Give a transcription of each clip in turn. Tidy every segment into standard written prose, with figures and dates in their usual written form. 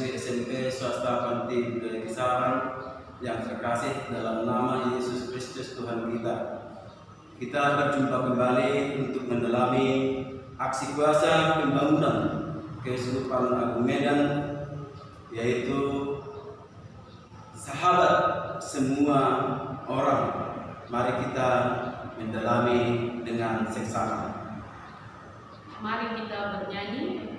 siswi SMP swasta Panti Budaya Kisaran yang terkasih dalam nama Yesus Kristus Tuhan kita. Kita berjumpa kembali untuk mendalami aksi kuasa pembangunan Keuskupan Agung Medan, yaitu sahabat semua orang. Mari kita mendalami dengan seksama. Mari kita bernyanyi.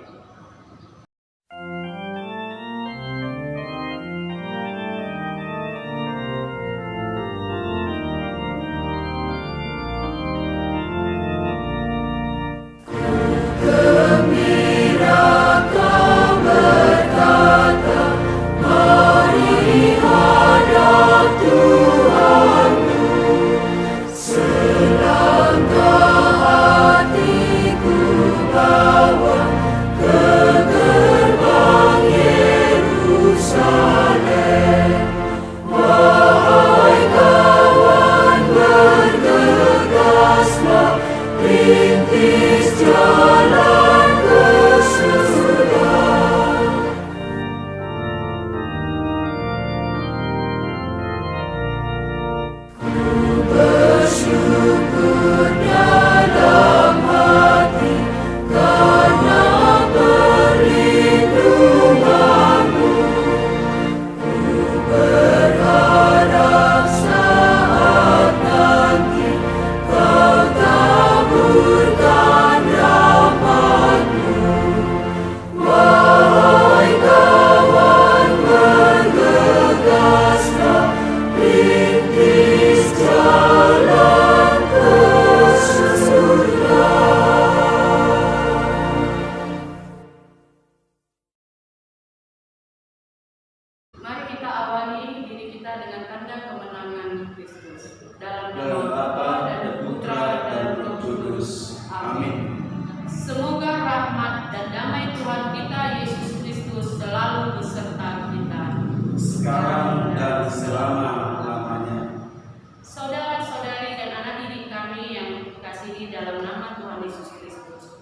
Sekarang dan selama-lamanya. Saudara-saudari dan anak didik kami yang dikasihi dalam nama Tuhan Yesus Kristus.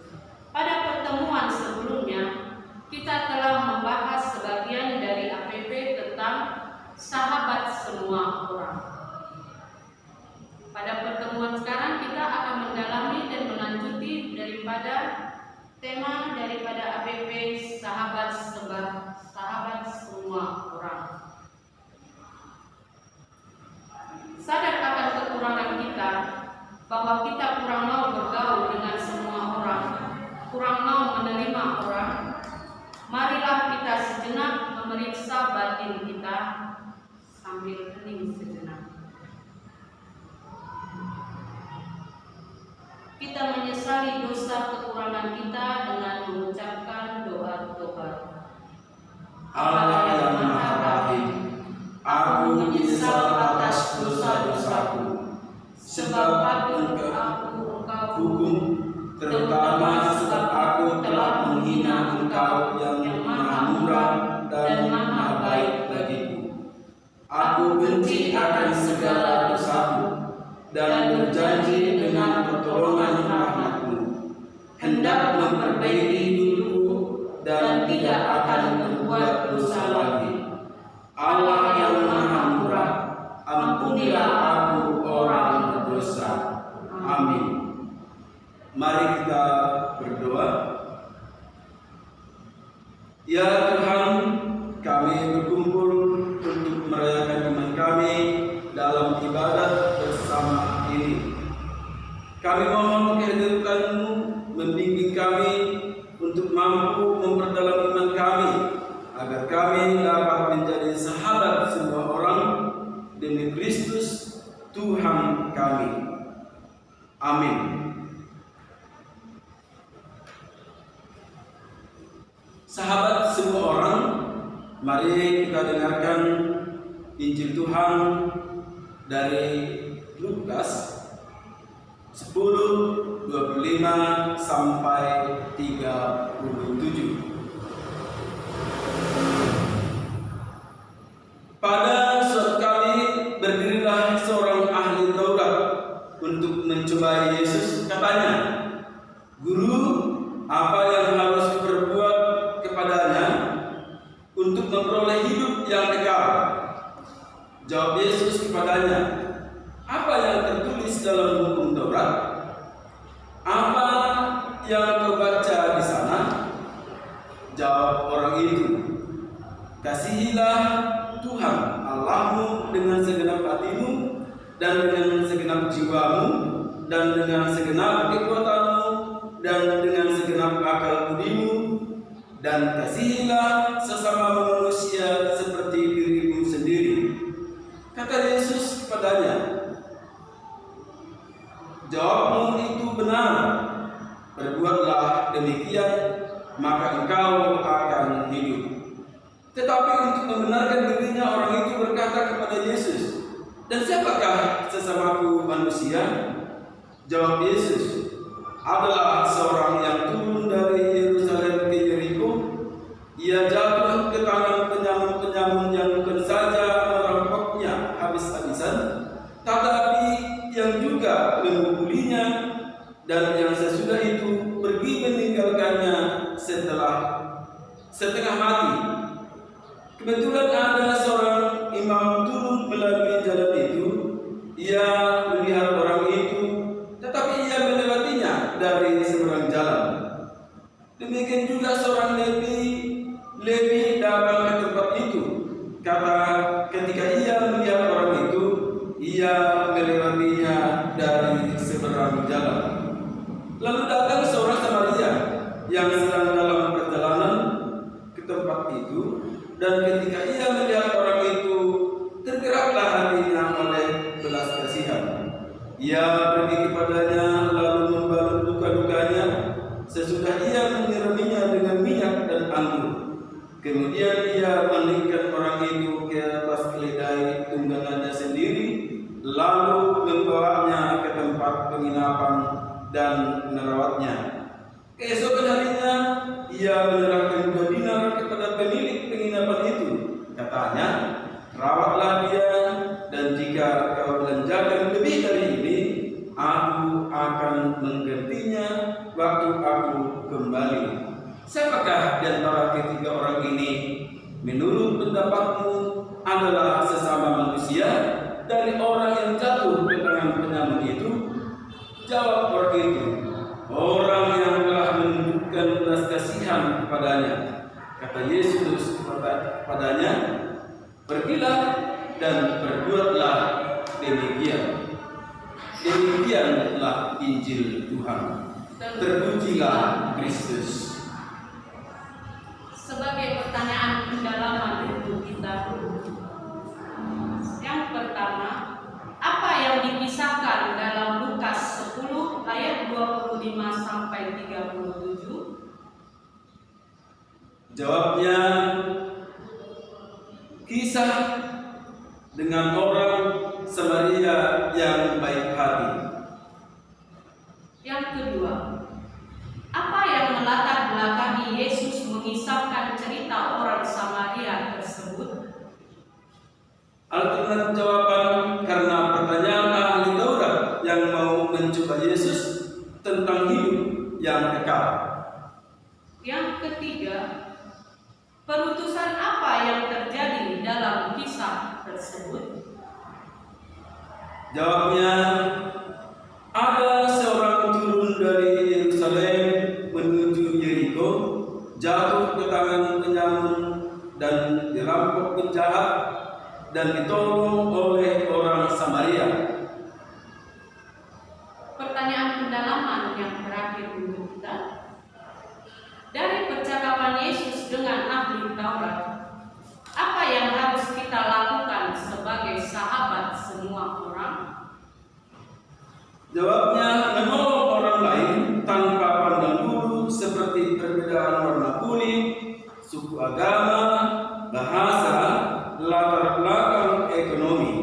Pada pertemuan sebelumnya, kita telah membahas sebagian dari APP tentang sahabat semua orang. Pada pertemuan sekarang kita akan mendalami dan melanjuti daripada tema daripada APP sahabat semua orang. Sadar akan kekurangan kita, bahwa kita kurang mau bergaul dengan semua orang, kurang mau menerima orang. Marilah kita sejenak memeriksa batin kita sambil hening sejenak. Kita menyesali dosa kekurangan kita dengan mengucapkan doa-doa. Allah yang Maha Rahim, aku menyesal atas dosa-dosaku, sebab aku Engkau hukum, terutama sebab aku telah menghina Engkau yang Maha Murah dan Maha Baik bagiku. Aku benci akan segala dosaku dan berjanji dengan pertolongan rahmat-Mu hendak memperbaiki diriku dan tidak akan berbuat dosa lagi. Allah yang Maha Murah, ampunilah aku orang berdosa. Amin. Mari kita berdoa. Ya Tuhan, kami berkumpul untuk merayakan iman kami dalam ibadah bersama ini. Kami mohon kehadiran-Mu membimbing kami untuk mampu memperdalam iman kami, agar kami dapat menjadi sahabat semua orang demi Kristus Tuhan kami. Amin. Sahabat semua orang, mari kita dengarkan Injil Tuhan dari Lukas 10:25 sampai 37. Pada suatu kali berdirilah seorang ahli Taurat untuk mencobai Yesus. Katanya, "Guru, apa yang harus kuperbuat kepadanya untuk memperoleh hidup yang kekal? Jawab Yesus kepadanya, apa yang tertulis dalam hukum Taurat? Apa yang kau baca di sana? Jawab orang itu, kasihilah Tuhan Allahmu dengan segenap hatimu, dan dengan segenap jiwamu, dan dengan segenap kekuatanmu, dan dengan segenap akal budimu, dan kasihilah sesama manusia seperti dirimu sendiri. Kata Yesus kepadanya, jawabmu itu benar, berbuatlah demikian, maka engkau akan hidup. Tetapi untuk membenarkan dirinya, orang itu berkata kepada Yesus, dan siapakah sesamaku manusia? Jawab Yesus, adalah seorang yang turun dari Yerusalem ke Yeriko. Ia jatuh ke tangan penyamun-penyamun yang bukan saja merampoknya habis-habisan, tetapi yang juga memukulinya, dan yang sesudah itu pergi meninggalkannya setelah setengah mati. Kebetulan ada seorang imam turun melalui jalan itu. Ia melihat orang itu, tetapi ia melewatinya dari seberang jalan. Demikian juga seorang Lewi datang ke tempat itu. Ketika ia melihat orang itu, ia melewatinya dari seberang jalan. Lalu datang seorang Samaria yang sedang dalam perjalanan ke tempat itu, dan ketika ia melihat orang itu, tergeraklah hatinya oleh belas kasihan. Ia pergi kepadanya lalu membalut luka-lukanya. Sesudah ia menyiraminya dengan minyak dan anggur. Kemudian ia meninggikan orang itu ke atas keledai tunggangannya sendiri, lalu membawanya ke tempat penginapan dan merawatnya. Keesokan harinya ia menyerahkan 2 dinar kepada pemilik penginapan itu. Katanya, rawatlah dia, dan jika kau belanjakan lebih dari ini, aku akan menggantinya waktu aku kembali. Siapakah di antara ketiga orang ini menurut pendapatmu adalah sesama manusia dari orang yang jatuh ke tangan penyamun itu? Jawab orang itu, orang yang telah menunjukkan belas kasihan kepadanya. Kata Yesus kepadanya, pergilah dan berbuatlah demikian. Demikianlah Injil Tuhan. Terpujilah Kristus. Sebagai pertanyaan pendalaman untuk kita, yang pertama, apa yang dikisahkan dalam Lukas 10 ayat 25 sampai 37? Jawabnya, kisah dengan orang Samaria yang baik hati. Yang kedua, apa yang melatar belakangi Yesus mengisahkan cerita orang Samaria tersebut? Alternatif jawaban karena pertanyaan ahli Taurat yang mau mencoba Yesus tentang hidup yang kekal. Yang ketiga, perutusan apa yang terjadi dalam kisah tersebut? Jawabnya, ada seorang turun dari Yerusalem menuju Yeriko, jatuh ke tangan penyamun dan dirampok penjahat dan ditolong oleh orang Samaria. Pertanyaan pendalaman yang terakhir untuk kita, dari percakapan Yesus dengan ahli Taurat, apa yang harus kita lakukan sebagai sahabat semua orang? Jawabnya, menolong orang lain tanpa pandang bulu seperti perbedaan warna kulit, suku agama, bahasa, latar belakang ekonomi.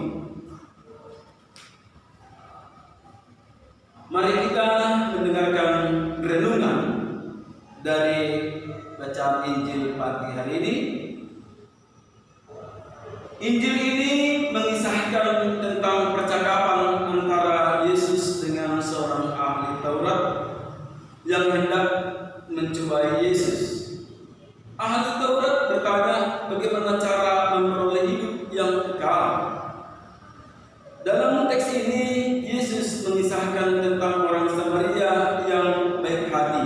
Mari kita mendengarkan renungan dari bacaan Injil pagi hari ini. Injil ini mengisahkan tentang percakapan antara Yesus dengan seorang ahli Taurat yang hendak mencobai Yesus. Ahli Taurat bertanya, bagaimana cara memperoleh hidup yang kekal. Dalam teks ini Yesus mengisahkan tentang orang Samaria yang baik hati.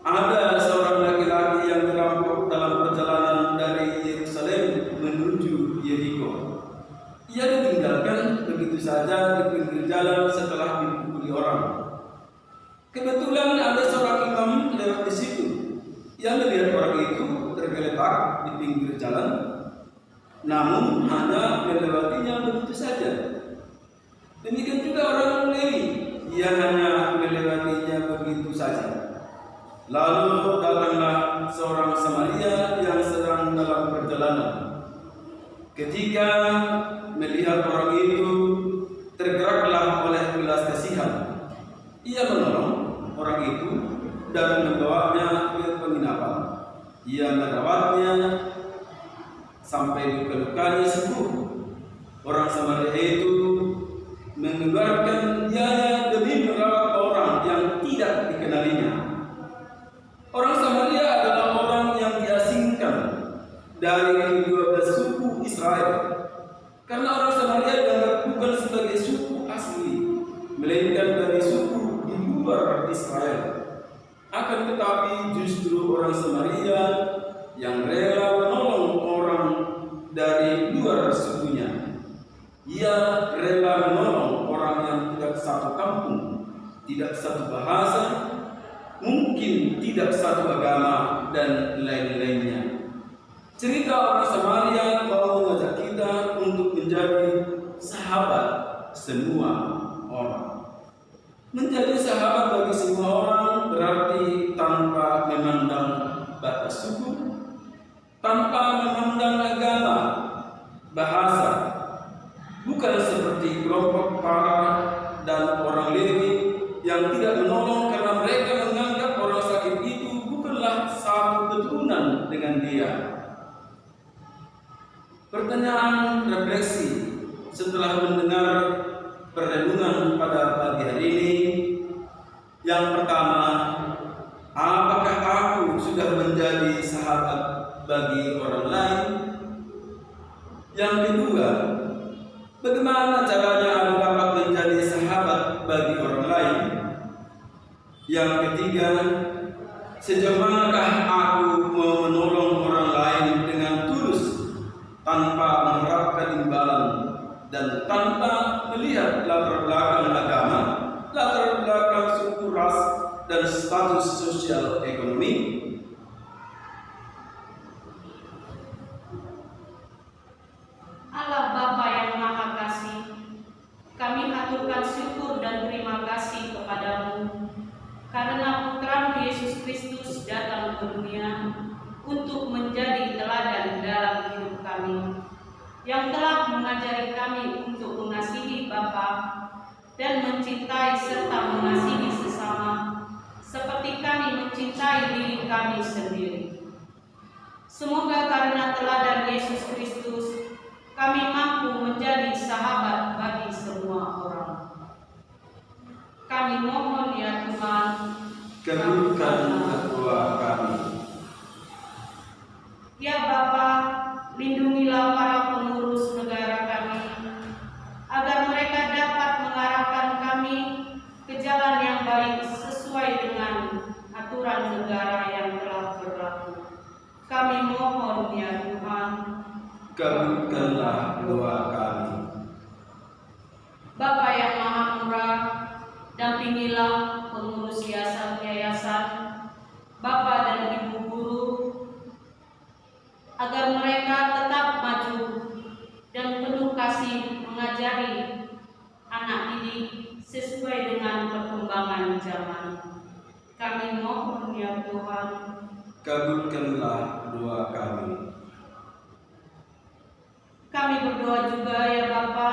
Ada seorang laki-laki yang dirampok dalam perjalanan dari Yerusalem menuju Yeriko. Ia ditinggalkan begitu saja di pinggir jalan setelah dipukuli orang. Kebetulan ada seorang imam lewat di situ. Ia melihat orang itu tergeletak di pinggir jalan, namun hanya melewatinya begitu saja. Demikian juga orang Lewi, ia hanya melewatinya begitu saja. Lalu datanglah seorang Samaria yang sedang dalam perjalanan. Ketika melihat orang itu, tergeraklah oleh belas kasihan. Ia menolong orang itu dan membawanya ke penginapan. Ia merawatnya sampai luka-lukanya sembuh. Orang Samaria itu mengeluarkan biaya demi merawat orang yang tidak dikenalinya. Orang Samaria adalah orang yang diasingkan dari kedua belas suku Israel, karena orang Samaria dianggap bukan sebagai suku asli, melainkan dari suku di luar Israel. Akan tetapi justru orang Samaria yang rela menolong orang dari luar sukunya. Ia rela menolong orang yang tidak satu kampung, tidak satu bahasa, mungkin tidak satu agama, dan lain-lainnya. Cerita orang Samaria mau mengajak kita untuk menjadi sahabat semua orang. Menjadi sahabat bagi semua orang berarti tanpa memandang batas suku, tanpa memandang agama, bahasa. Bukan seperti kelompok para dan orang Lewi yang tidak menolong karena mereka menganggap orang sakit itu bukanlah satu keturunan dengan dia. Pertanyaan refleksi setelah mendengar perenungan pada pagi hari ini. Yang pertama, apakah aku sudah menjadi sahabat bagi orang lain? Yang kedua, bagaimana caranya aku dapat menjadi sahabat bagi orang lain? Yang ketiga, sejauh manakah aku mau menolong orang lain dengan tulus, tanpa mengharapkan imbalan dan tanpa melihat latar belakang agama, latar belakang suku, ras, dan status sosial ekonomi? Allah Bapa yang Maha Kasih, kami haturkan syukur dan terima kasih kepadamu karena Putra-Mu Yesus Kristus datang ke dunia untuk menjadi teladan dalam hidup kami, yang telah mengajari kami untuk mengasihi Bapa dan mencintai serta mengasihi sesama seperti kami mencintai diri kami sendiri. Semoga karena teladan Yesus Kristus kami mampu menjadi sahabat bagi semua orang. Kami mohon ya Tuhan, kabulkanlah doa kami. Ya Bapa, lindungilah para pengurus negara kami, agar mereka dapat mengarahkan kami ke jalan yang baik sesuai dengan aturan negara yang telah berlaku. Kami mohon ya Tuhan, kabulkanlah doa kami. Bapa yang Maha Murah, dampingilah pengurus yayasan, Bapa dan Ibu guru, agar mereka tetap maju dan penuh kasih mengajari anak didik sesuai dengan perkembangan zaman. Kami mohon ya Tuhan, kabulkanlah doa kami. Kami berdoa juga ya Bapa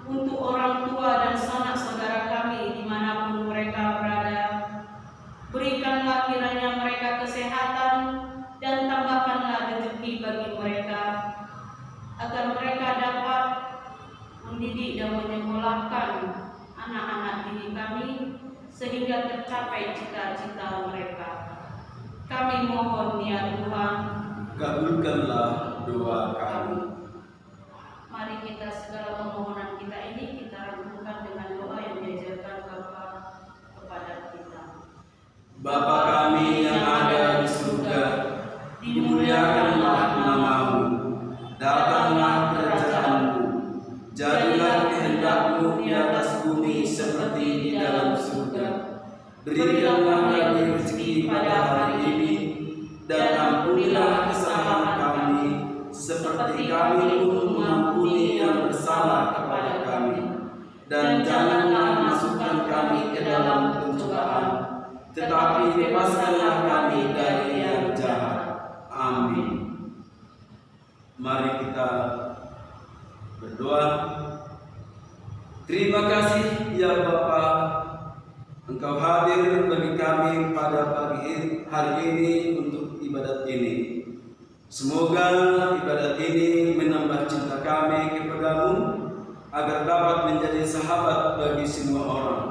untuk orang tua dan sanak saudara kami dimanapun mereka berada. Berikanlah kiranya mereka kesehatan dan tambahkanlah rezeki bagi mereka, agar mereka dapat mendidik dan menyekolahkan anak-anak didik kami sehingga tercapai cita-cita mereka. Kami mohon ya Tuhan, kabulkanlah doa kami. Mari kita segala permohonan kita ini kita rangkumkan dengan doa yang diajarkan Bapa kepada kita. Bapa kami yang ada di surga, dimuliakanlah namamu, datanglah kerajaanmu, jadilah kehendak-Mu di atas bumi seperti di dalam surga. Berikanlah kami rezeki pada hari ini, dan ampunilah kesalahan kami, seperti kami pun mengampuni yang bersalah kepada kami. Dan janganlah masukkan kami ke dalam pencobaan, tetapi lepaskanlah kami dari yang jahat. Amin. Mari kita berdoa. Terima kasih ya Bapa, Engkau hadir bagi kami pada pagi hari ini untuk ibadat ini. Semoga ibadat ini menambah cinta kami kepadamu, agar dapat menjadi sahabat bagi semua orang.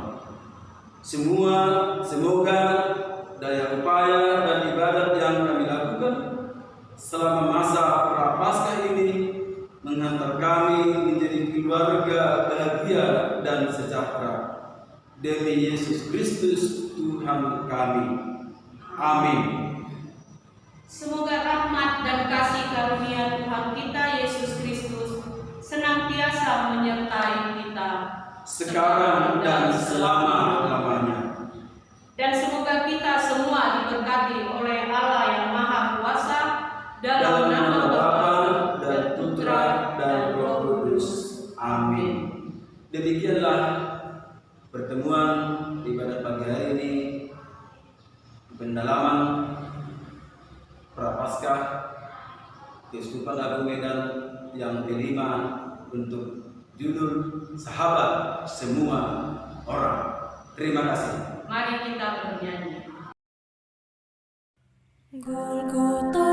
Semoga daya upaya dan ibadat yang kami lakukan selama masa Prapaskah ini menghantar kami menjadi keluarga bahagia dan sejahtera. Demi Yesus Kristus Tuhan kami. Amin. Semoga rahmat dan kasih karunia Tuhan kita Yesus Kristus senantiasa menyertai kita sekarang dan selama-lamanya. Dan semoga kita semua diberkati oleh Allah yang Maha Kuasa dalam nama Bapa dan Putra dan Roh Kudus. Amin. Demikianlah pertemuan ibadat pagi hari ini, pendalaman Prapaskah Keuskupan Agung Medan yang kelima untuk judul Sahabat Semua Orang. Terima kasih. Mari kita bernyanyi. Golgota